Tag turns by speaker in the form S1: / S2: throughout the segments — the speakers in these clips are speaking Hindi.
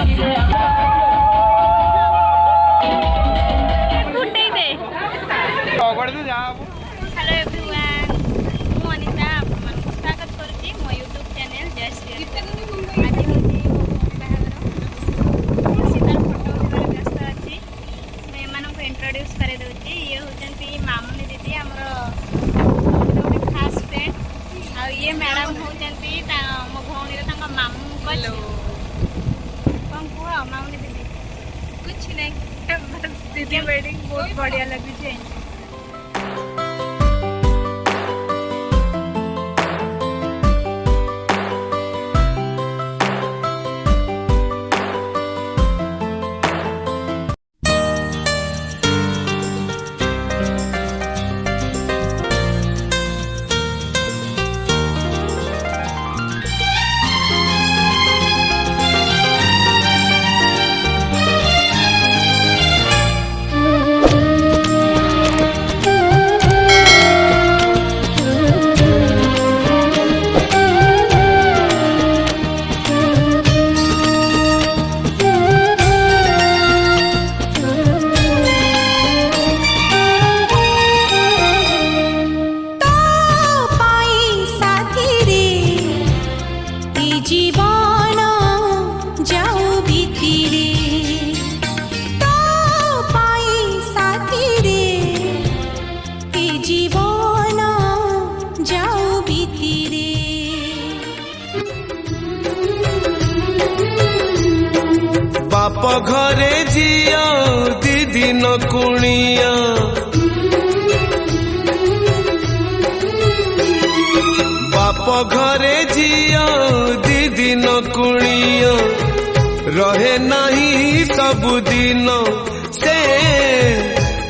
S1: हेलो एवरीवन मु अनिता आपन स्वागत करछि मो YouTube चैनल जय श्री आज होछि सीतार फोटो व्यस्त अछि मैं मानन को इंट्रोड्यूस करे दउछि ये होचंती मामुनी दीदी हमरो खास फ्रेंड आ ये मैडम होचंती मो भौणी रे तांका मामू हेलो कौन को मामुनी दीदी कुछ नहीं बस दीदी वेडिंग बहुत बढ़िया लगी छै।
S2: जीवन जाऊ भीतिरे तो पाई साथी रे ए जीवन जाऊ भीतिरे
S3: बाप घरे जिया दीदी न कुणिया बाप घरे जिया दीदी न कुणिया रहे नहीं सबुदिन से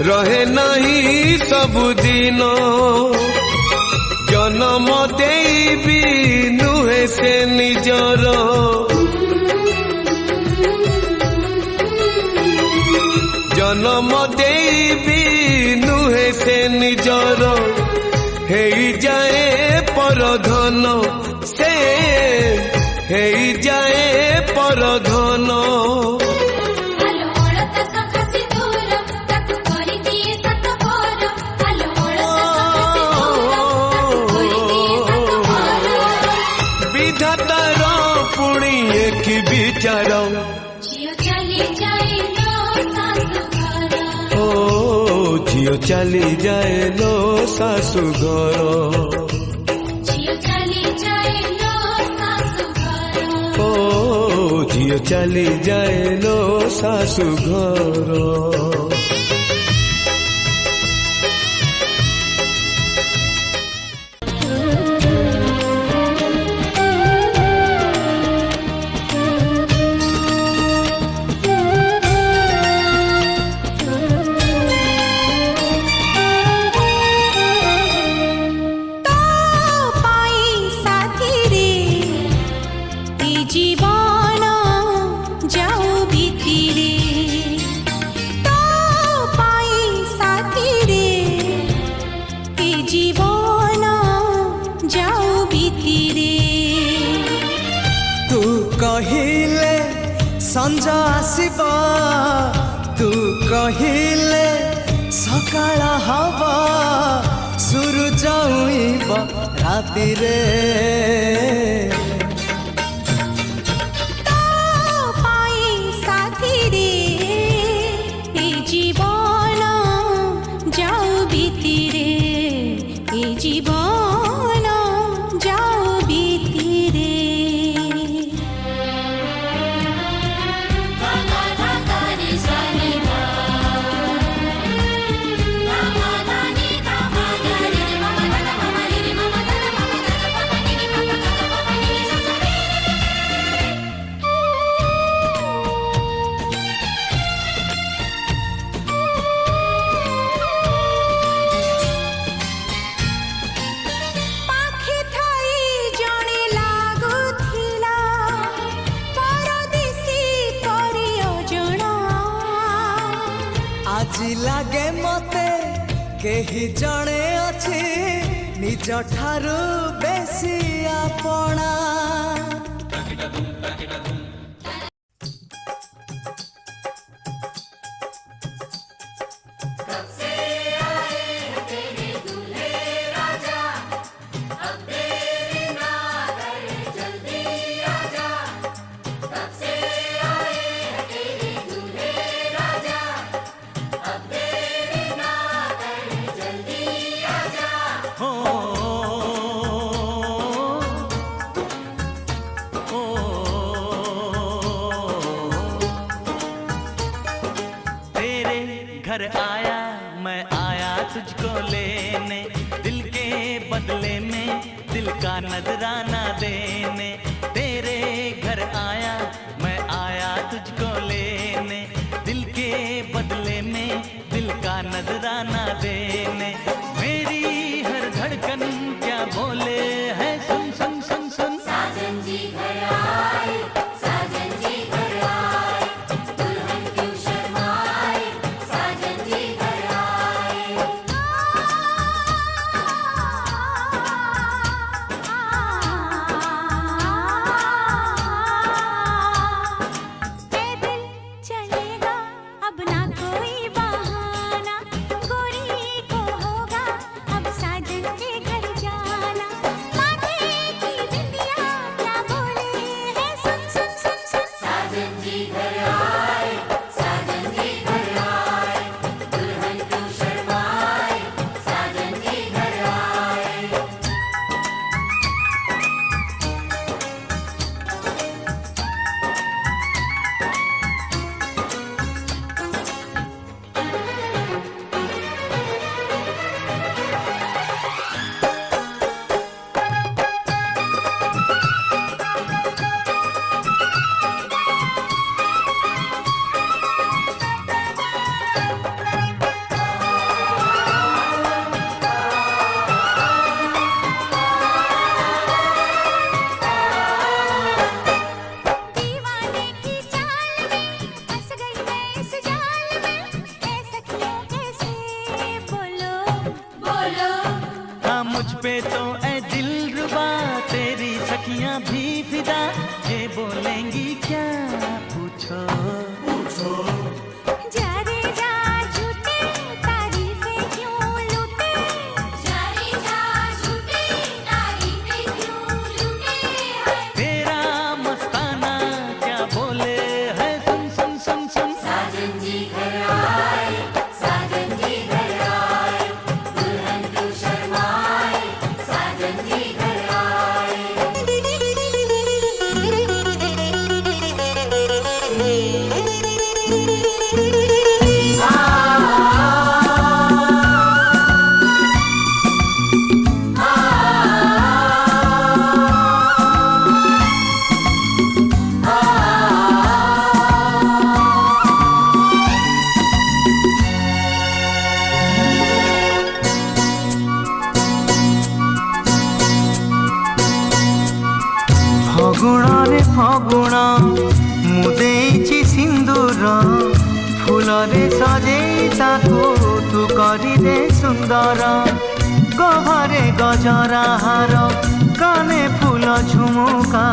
S3: रहे नहीं सबुदिन जन्म देवी नुहे से निजर जन्म देवी नुहे से निजर हे जाए परधन से हे जाए परधन विधातार पुणी एक विचार झियो चली जाए लो सासु घर झियो चली जाए लो सासु घर
S2: जीवन जाऊ भीतिरे तो पाई साथी रे ए जीवन जाऊ भीतिरे
S4: तू कहिले संज आसीबा तू कहिले सकाळ हवा सूरज उइबा राति रे
S2: जीवन जाऊ भीतिरे ए जीवन जाऊ भीतिरे
S4: আজি लागे मते केही जणे अछि निज ठारू बेसी आपणा
S5: घर आया, मैं आया तुझको लेने, दिल के बदले में दिल का नजराना देने। तेरे घर आया, मैं आया तुझको लेने, दिल के बदले में दिल का नजराना देने। मेरी हर धड़कन क्या बोले है, सुन सुन सुन सुन।
S6: साजन जी घर आए, साजन जी घर आए, दुल्हन क्यों शर्माए, साजन जी घर आए।
S2: पैदल चलेगा अब ना कोई बहाना, गोरी को होगा अब साजन के घर जाना। माथे की बिंदिया क्या बोले है, सुन सुन सुन सुन।
S6: साजन जी घर आए, साजन जी घर आए, दुल्हन क्यों शर्माए, साजन जी घर आए।
S2: दीवाने की चाल में फंस गई मैं इस जाल में, ऐ सखियों कैसे बोलो
S6: बोलो
S5: हाँ मुझ पे तो ऐ दिलरुबा, तेरी सखियां भी फिदा, ये बोलेंगी क्या पूछो।
S2: जा रे जा झूठे तारीफें क्यों लूटे,
S6: जारी जा झूठी तारीफें क्यों लूटे हैं।
S5: तेरा मस्ताना क्या बोले है, सुन सुन सुन सुन।
S6: साजन जी घर आए, साजन जी घर आए, दुल्हन क्यों शर्माए, साजन जी घर आए।
S5: ଫଗୁଣରେ ଫଗୁଣ ମୁଁ ଦେଇଛି ସିନ୍ଦୁର, ଫୁଲରେ ସଜେଇ ତାକୁ ତୁ କରିଦେ ସୁନ୍ଦର। ଗହରେ ଗଜରା ହାର, କାନେ ଫୁଲ ଝୁମୁକା,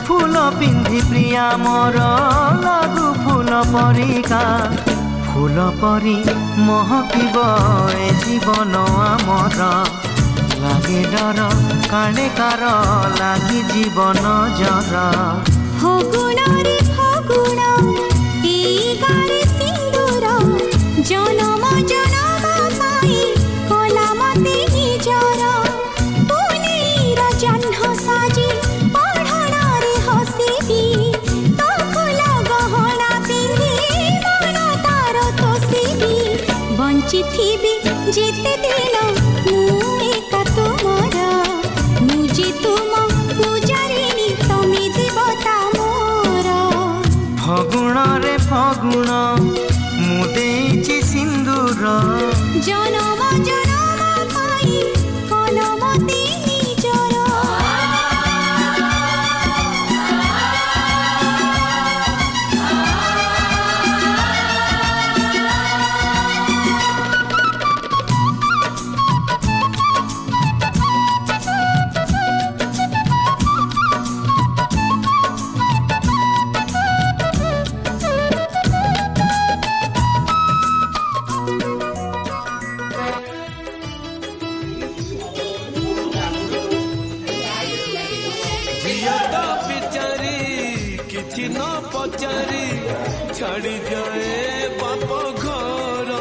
S5: ଫୁଲ ପିନ୍ଧି ପ୍ରିୟା ମୋର ଲାଗୁ ଫୁଲ ପରିକା। ଫୁଲ ପରି ମହକିବ ଏ ଜୀବନ ଆମର, লাগে ডর কানে কার লাগি জীবন জর।
S2: ফগুণরে ফগুণ এই গারে সিন্দুর, জনম জনম পাই কলা মতে নিজর। পুনেইর জহ্ন সাজি পঢ়ণরে হসিবি, তো ফুল গহଣା পিন্ধি মন তার তোষিবি। বঞ্চিথিবি যেতে দিন ମୁଁ ଏକା ତୁମର, ମୁଁ ଯେ ତୁମ ପୂଜାରିଣୀ ତମେ ଦେବତା ମୋର।
S5: ফগুণরে ফগুণ ମୁଁ ଦେଇଛି ସିନ୍ଦୁର,
S2: ଜନମ ଜନମ ପାଇ କଲ ମତେ ନିଜର।
S3: ଝିଅ ତ ବିଚାରି କିଛି ନ ପଚାରି ଛାଡ଼ି ଯାଏ ବାପ ଘର।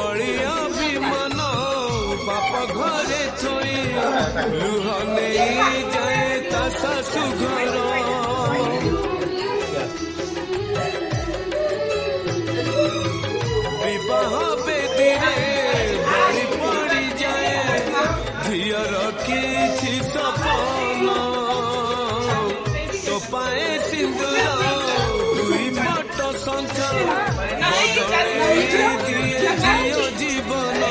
S3: ଅଳିଆ ବିମାନ ବାପ ଘରେ ଥୋଇ ଲୁହ ନେଇ ଯାଏ ତା ଶାଶୁ ଘର। ପାଏ ସିନ୍ଦୁର ଦୁଇ ପଟ ଶଙ୍ଖ ବଦଳେଇ ଦିଏ ଝିଅ ଜୀବନ